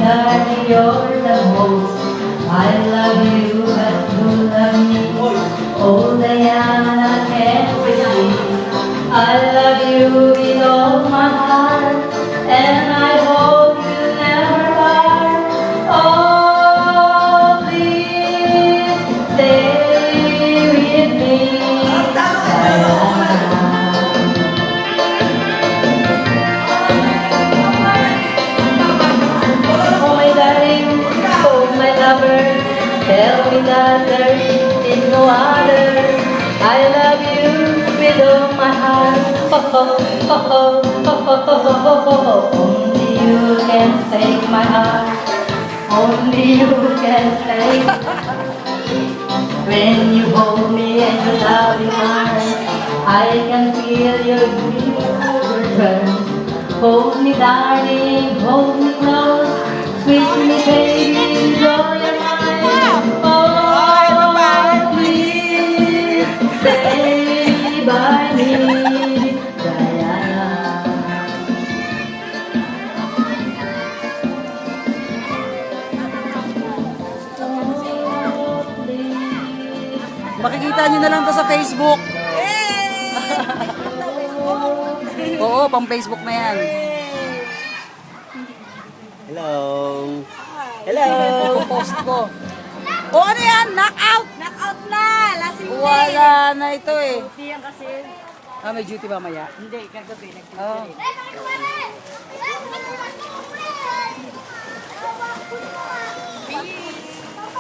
darling, you're the most. I love you as you love me. Oh, Diana, can't you see? I love you with all my heart, and I hope you never part. Oh, please stay with me, Diana. Oh, my darling, oh, my lover, tell me that there is no other. I love you with all my heart. Oh, oh, oh, oh, oh, oh, oh, oh, oh. Only you can take my heart. Only you can take. When you hold me in your loving arms, I can feel your beautiful return. Hold me, darling, hold me close. Sweet me, baby, blow your mind. Oh, please stay by me, Diana. Oh, please. Makikita nyo na lang to sa Facebook. Oo, pang Facebook na yan. Hello. Hello. Post ko. O ano yan? Knockout! Knockout na! Lasing Wala na ito eh. Hindi yan kasi. Ah, may duty mamaya. Hindi, kagabi. Oh.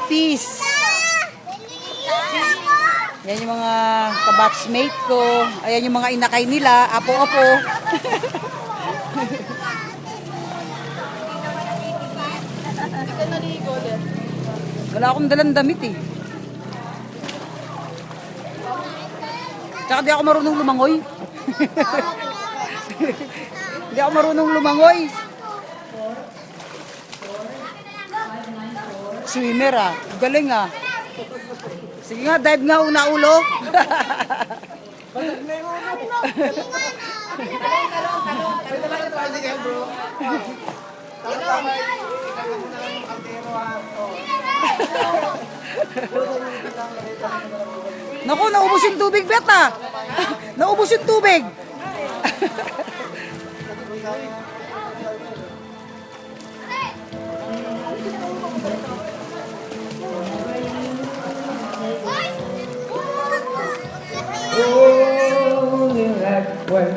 Peace. Yan yung mga kabatchmate ko. Ayan yung mga inakay nila. Apo-apo. Wala akong dalang damit eh. Tsaka di ako marunong lumangoy. Di ako marunong lumangoy. Swimmer ah. Galing ah. Sige nga, dive nga una ulo. Naku, naubos yung tubig, Bet ah. Naubos yung tubig. Oh, you're at work.